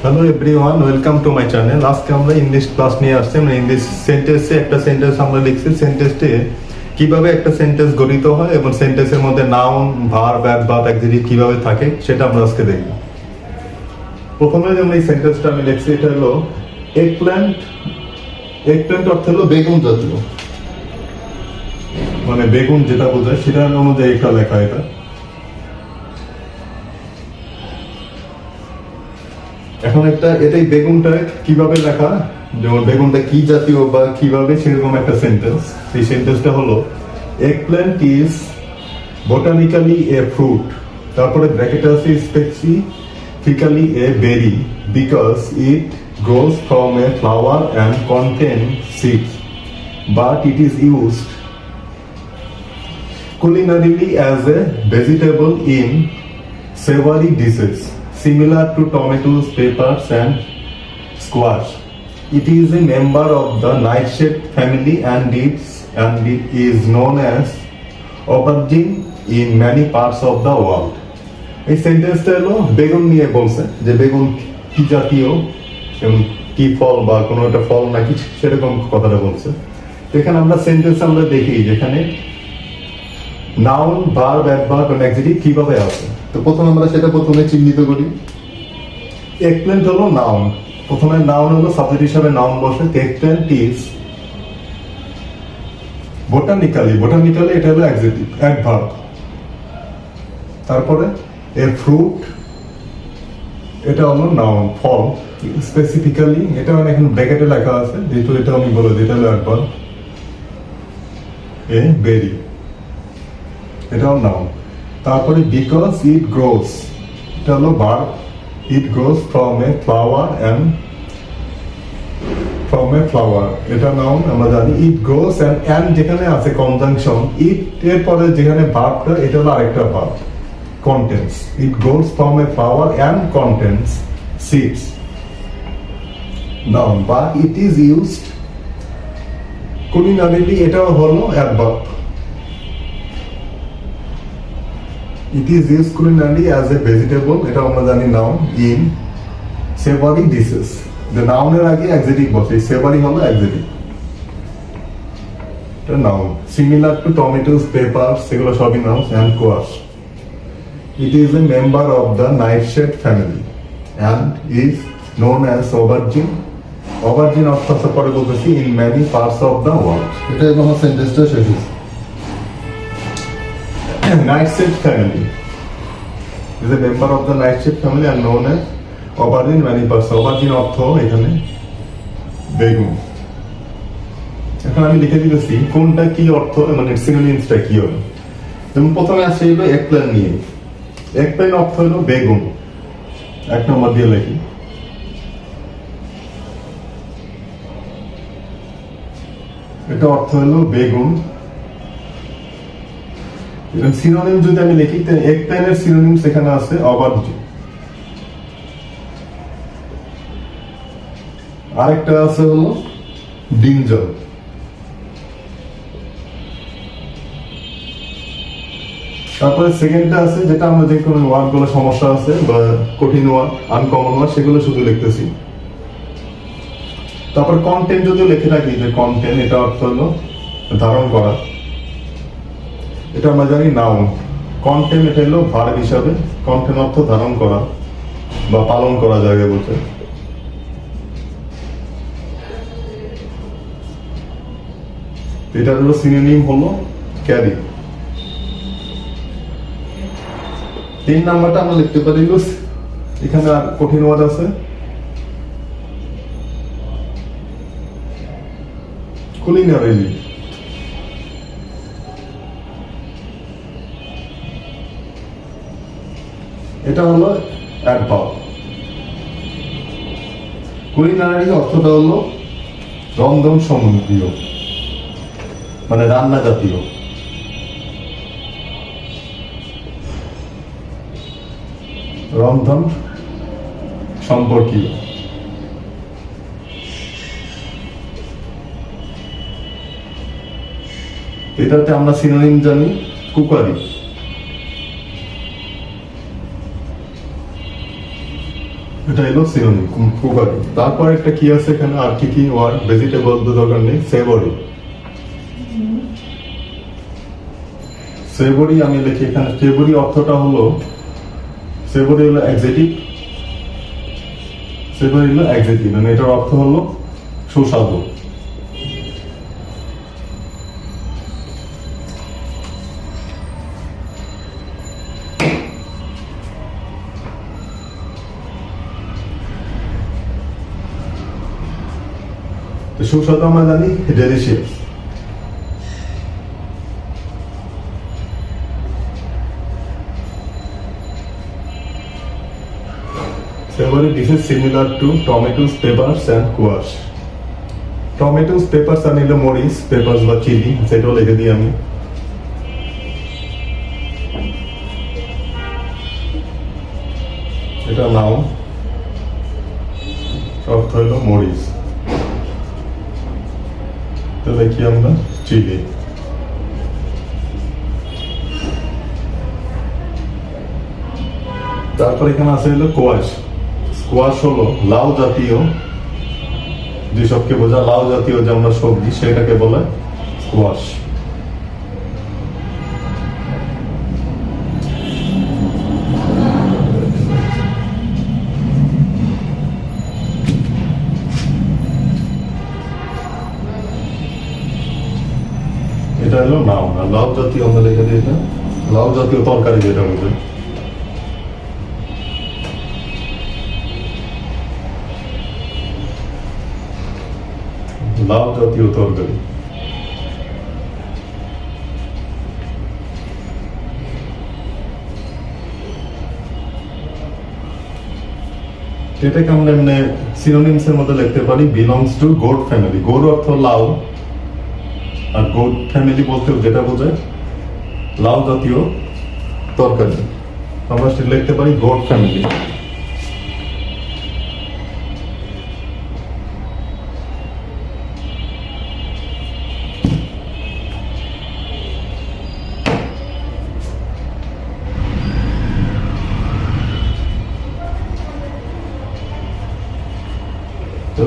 Hello everyone, welcome to my channel. আজকে আমরা English class নিয়ে আসছি। আমরা ইংলিশ সেন্টেন্সে একটা সেন্টেন্স আমরা লিখছি। সেন্টেন্সে কিভাবে একটা সেন্টেন্স গঠিত হয় এবং সেন্টেন্সের মধ্যে নাউন, ভার্ব, অ্যাডভার্ব, অ্যাডজেক্টিভ কিভাবে থাকে সেটা আমরা আজকে দেখব। প্রথমে যেমন এই সেন্টেন্সটা আমি লিখছি, এটা হলো এগপ্ল্যান্ট। এগপ্ল্যান্ট অর্থ হলো বেগুন জাতীয়, মানে বেগুন যেটা বোঝায় সেটা অনুযায়ী এটা লেখা। এটা এখন এটাই বেগুনটা কিভাবে লেখা, যেমন বেগুনটা কি জাতীয় বা কিভাবে, সেরকম একটা সেন্টেন্স। সেই সেন্টেন্সটা হলো এগপ্ল্যান্ট ইজ বোটানিক্যালি এ ফ্রুট, তারপরে ব্র্যাকেটে আছে specifically A berry because it grows from a flower and contain seeds, but it is used culinarily as a vegetable in savory dishes similar to tomatoes, peppers and squash. It is a member of the nightshade family and it is known as aubergine in many parts of the world. এই সেন্টেন্সটা হলো বেগুন নিয়ে বলছে, যে বেগুন কি জাতীয় এবং কি ফল বা কোনো একটা ফল নাকি সেরকম কথাটা বলছে। তো এখানে আমরা সেন্টেন্স আমরা দেখি যেখানে নাউন, ভার্ব, অ্যাডভার্ব এবং অ্যাডজেক্টিভ কিভাবে আসে। তো আমরা সেটা প্রথমে চিহ্নিত করি। এগপ্ল্যান্ট হলো নাউন। প্রথমে নাউন হলো সাবজেক্ট হিসাবে নাউন বসে। এগপ্ল্যান্ট ইজ বোটানিক্যালি এটা হলো অ্যাডজেক্টিভ, অ্যাডভার্ব। তারপরে এ ফ্রুট, এটা হলো নাউন, ফল। স্পেসিফিক্যালি এটা মানে এখানে ব্র্যাকেটে লেখা আছে, যেহেতু এটা আমি বলে দিই, এটা হলো অ্যাডভার্ব। এ বেরি, এটাও নাউন। তারপরে বিকজ ইট গ্রোস, এটা হলো verb. It grows from a flower এটা নাউন, আমরা জানি। ইট গ্রোস এন্ড যেখানে আছে কনজাংশন ইট এর পরে যেখানে ভার্বটা, এটা হলো আরেকটা verb, contents. It grows from a flower and contents seeds, noun. But it is used culinarily, এটাও হলো adverb. It is used culinarily as a vegetable, এটা আমরা জানি noun, in savory dishes। the noun এর আগে adjective বসে, savory হলো adjective, এটা noun. similar to tomatoes, peppers, সেগুলো সবই nouns and squash। it is a member of the nightshade family and is known as aubergine অর্থ পরে বলতেছি in many parts of the world। এটা এবং সেন্টেন্সটা শেষ হয়েছে। Nightshade family is a member of the nightshade family and known as aubergine many parts। aubergine অর্থ এখানে বেগুন। এখন আমি লিখে দিতেছি কোনটা কি অর্থ, মানে সিনোনিমসটা কি হবে। যেমন প্রথমে আসে হলো এগপ্ল্যান্ট নিয়ে। এগপ্ল্যান্ট অর্থ হলো বেগুন, 1 নম্বর দিয়ে লিখি। এটা অর্থ হলো বেগুন। সিনোনিম যদি আমি লিখি, এগপ্ল্যান্টের সিনোনিমস এখানে আছে অবার্জিন। আরেকটা আছে হলো ব্রিঞ্জল। তারপরে সেকেন্ডটা আছে যেটা আমরা যে কোনো ওয়ার্ড গুলো সমস্যা আছে বা কঠিন ওয়ার্ড, আনকমন ওয়ার্ড, সেগুলো শুধু লিখতেছি। তারপর কন্টেন্ট যদি লিখে রাখি, যে কন্টেন্ট এটা অর্থ হলো ধারণ করা, এটা আমরা জানি নাউন। কন্টেন্ট এটা হলো ভার্ব হিসাবে, কন্টেন্ট অর্থ ধারণ করা বা পালন করা জায়গায় বলতে। এটা হলো সিনোনিম হলো ক্যারি। 3 নাম্বারটা আমরা লিখতে পারি, এখানে আর কঠিন ওয়ার্ড আছে, কুলিনারিলি। এটা হলো অ্যাডভার্ব। কুলিনারি অর্থটা হলো রন্ধন সম্বন্ধীয়, মানে রান্না জাতীয়। রন্ধন সম্পর্কীয়। এটাতে আমরা সিনোনিম জানি কুকারি। এটা হলো সিনোনিম কুকারি। তারপর একটা কি আছে এখানে, আর কি কি ওয়ার্ড, ভেজিটেবল তো দরকার নেই, সেভরি। সেভরি আমি লিখি এখানে, সেভরি অর্থটা হলো, সেভরি হলো অ্যাডজেক্টিভ, সেভরি হলো অ্যাডজেক্টিভ, মানে এটার অর্থ হলো সুস্বাদু। সুস্বাদু আমরা জানি delicious. Savory dishes similar to tomatoes, peppers and squash. Tomatoes, peppers আর নিলে মরিচ, পেপারস বা চিলি, সেটাও লিখে দিই আমি। এটা নাউন, অর্থ হলো মরিচ, তো দেখি আমরা চিলি। তারপর এখানে আছে হলো কোয়াশ। স্কোয়াশ হলো লাউ জাতীয়, যেসবকে বোঝা লাউ জাতীয় যে আমরা সবজি, সেটাকে বলে স্কোয়াশ। এটা হলো নাউন, আর লাউ জাতীয় আমরা লিখে দিই, এটা লাউ জাতীয় তরকারি যেটা বলে। লাউ জাতীয় তরকারি। এটাকে আমরা এমনি সিনোনিমস এর মধ্যে লিখতে পারি, belongs to goat family. Goat অর্থ লাউ, আর গোট ফ্যামিলি বলতে যেটা বোঝায় লাউ জাতীয় তরকারি, আমরা সেটা লিখতে পারি গোট ফ্যামিলি।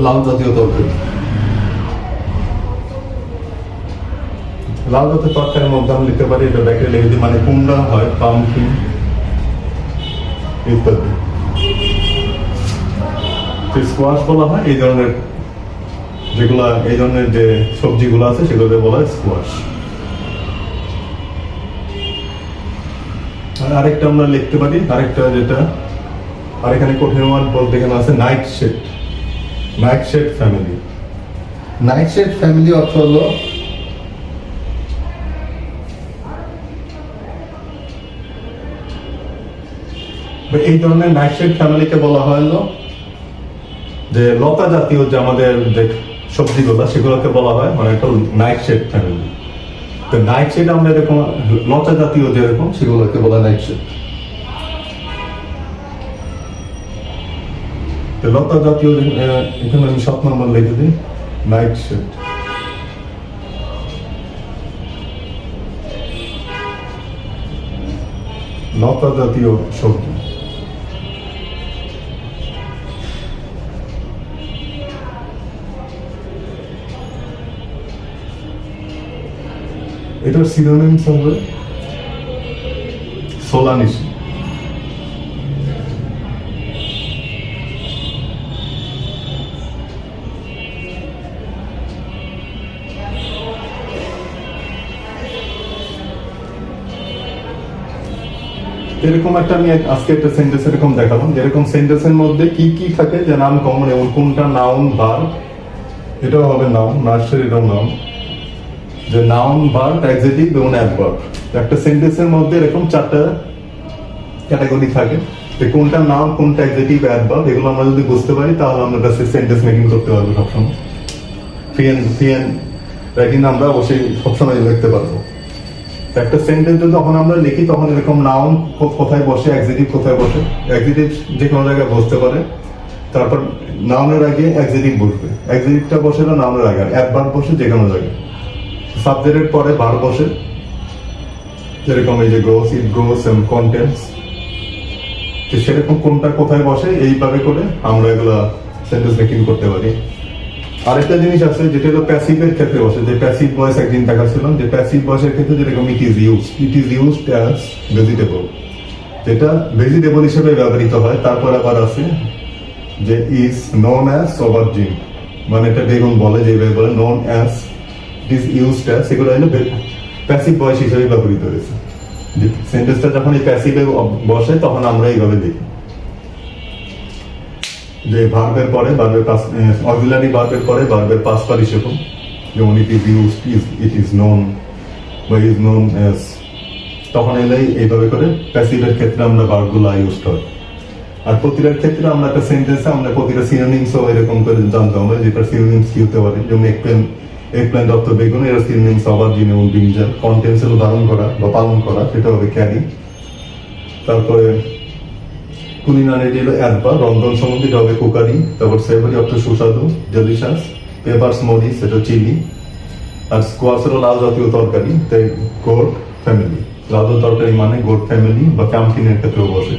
লাউ জাতীয় তরকারি। লাউ জাতীয় তরকারির মধ্যে আমি লিখতে পারি, এটা ব্যাকে লিখে দিই, মানে কুমড়া হয়, পামকিন ইত্যাদি। স্কোয়াশ বলা হয় এই ধরনের যেগুলা, এই ধরনের যে সবজিগুলো আছে সেগুলোকে বলা হয় স্কোয়াশ। আরেকটা আমরা লিখতে পারি, আরেকটা যেটা, আর এখানে কঠিন ওয়ার্ড বলতে এখানে আছে nightshade. Nightshade family. Nightshade family অর্থ হলো এই ধরনের নাইট শেড ফ্যামিলিকে বলা হলো যে লতা জাতীয় যে আমাদের যে সবজিগুলো, সেগুলোকে বলা হয় মানে একটা নাইট শেড ফ্যামিলি। তো নাইট শেড আমরা এরকম লতা জাতীয় যেরকম, সেগুলোকে বলা নাইট শেড। লতা জাতীয় এখানে আমি 7 নম্বর লিখে দিই, নাইট শেড। লতা জাতীয় সবজি। এটার সিনোনিমস হবে সোলানিসি। এরকম একটা আমি আজকে একটা সেন্টেন্স এরকম দেখালাম, যেরকম সেন্টেন্সের মধ্যে কি কি থাকে যে নাম কমন, এবং কোনটা নাউন ভার্ব, এটাও হবে নাউন, নার্সারিরও নাউন, যে নাউন ভার্ব অ্যাডজেক্টিভ এবং অ্যাডভার্ব। একটা সেন্টেন্সের মধ্যে এরকম 4টা ক্যাটাগরি থাকে, যে কোনটা নাউন, কোনটা অ্যাডজেক্টিভ, অ্যাডভার্ব, এগুলো আমরা যদি বুঝতে পারি তাহলে আমরা সেন্টেন্স মেকিং করতে পারবো সবসময়। ফ্রি রাইটিং আমরা অবশ্যই সবসময় লিখতে পারবো। একটা সেন্টেন্স যখন আমরা লিখি তখন এরকম নাউন কোথায় বসে, অ্যাডজেক্টিভ কোথায় বসে, অ্যাডজেক্টিভ যে কোনো জায়গায় বসতে পারে, তারপর নাউনের আগে অ্যাডজেক্টিভ বসবে, অ্যাডজেক্টিভটা বসে না নাউনের আগে, অ্যাডভার্ব বসে যে কোনো জায়গায়, সাবজেক্টের পরে ভার্ব বসে, যেরকম এই যে গোস, ইট গোস এন্ড কন্টেন্টস, তো সেরকম কোনটা কোথায় বসে এইভাবে করে আমরা এগুলা সেন্টেন্স মেকিং করতে পারি। আরেকটা জিনিস আছে যেটা হলো প্যাসিভের ক্ষেত্রে বসে, যে প্যাসিভ ভয়েস একদিন দেখাচ্ছিলাম, যে প্যাসিভ ভয়েসের ক্ষেত্রে যেরকম ইট ইজ ইউজড অ্যাজ ভেজিটেবল, যেটা ভেজিটেবল হিসেবে ব্যবহৃত হয়। তারপর আবার আছে যে ইজ নোন অ্যাজ অভারজিন, মানে এটা বেগুন বলে যেভাবে বলে known as, it is used as, সেগুলো হলো প্যাসিভ ভয়েস হিসেবে ব্যবহৃত হয়েছে। যে সেন্টেন্সটা যখন এই প্যাসিভে বসে তখন আমরা এইভাবে লিখি যে ভার্বের পরে ভার্বের অক্সিলারি ভার্বের পরে ভার্বের পাস্ট পার্টিসিপল, যেমন ইট is used, it is known বা ইজ নোন অ্যাজ, তখন এলেই এইভাবে করে প্যাসিভের ক্ষেত্রে আমরা ভার্বগুলো ইউজ করি। আর প্রতিটার ক্ষেত্রে আমরা একটা সেন্টেন্সে আমরা প্রতিটা সিনোনিমসও এরকম করে জানতে হবে, যেটা সিনোনিমস কি হতে পারে। যেমন এগপ্ল্যান্ট অর্থ বেগুন, এর সিনোনিমস অভারজিন এবং ব্রিঞ্জাল। কন্টেন্টস ধারণ করা বা পালন করা, সেটা হবে ক্যারি। তারপরে কুলিনারি হলো অ্যাডভার্ব, রন্ধন সম্বন্ধে এটা হবে কুকারি। তারপর সেভারি অর্থ সুস্বাদু, ডেলিশাস। পেপারস মরিচ, এটা চিলি। আর স্কোয়াশ হলো লাউ জাতীয় তরকারি, তাই গোট ফ্যামিলি। লাউ জাতীয় তরকারি মানে গোট ফ্যামিলি বা ক্যাম্পিনের ক্ষেত্রেও বসে।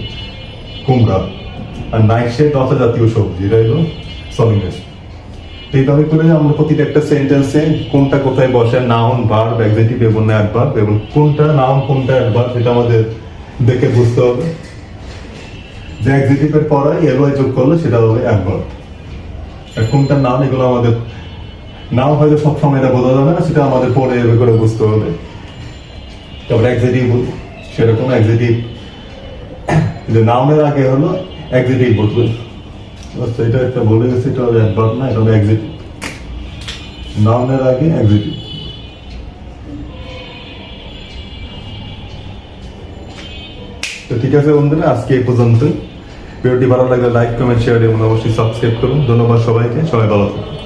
কুমড়া। আর নাইটশেড লতা জাতীয় সবজি, এটা হলো সলিনেস। এইভাবে করে আমরা প্রতিটা একটা সেন্টেন্সে কোনটা কোথায় বসে, নাউন, ভার্ব, অ্যাডজেক্টিভ এবং অ্যাডভার্ব, এবং কোনটা নাউন কোনটা অ্যাডভার্ব সেটা আমাদের দেখে বুঝতে হবে। যে অ্যাডজেক্টিভের পরে এলওয়াই যোগ করলে সেটা হবে অ্যাডভার্ব। আর কোনটা নাউন, এগুলো আমাদের নাও হয়তো সবসময় এটা বোঝা যাবে না, সেটা আমাদের পরে এভাবে করে বুঝতে হবে। তারপরে অ্যাডজেক্টিভ, সেরকম অ্যাডজেক্টিভ যে নাউনের আগে হলো অ্যাডজেক্টিভ বলবে। আচ্ছা, এটা একটা বলে গেছে, এটা হবে অ্যাডভার্ব না, এটা হবে অ্যাডজেক্টিভ। নাউনের আগে অ্যাডজেক্টিভ। তো ঠিক আছে বন্ধুরা, আজকে এই পর্যন্ত। ভিডিওটি ভালো লাগলে লাইক, কমেন্ট, শেয়ার এবং অবশ্যই সাবস্ক্রাইব করুন। ধন্যবাদ সবাইকে, সবাই ভালো থাকুন।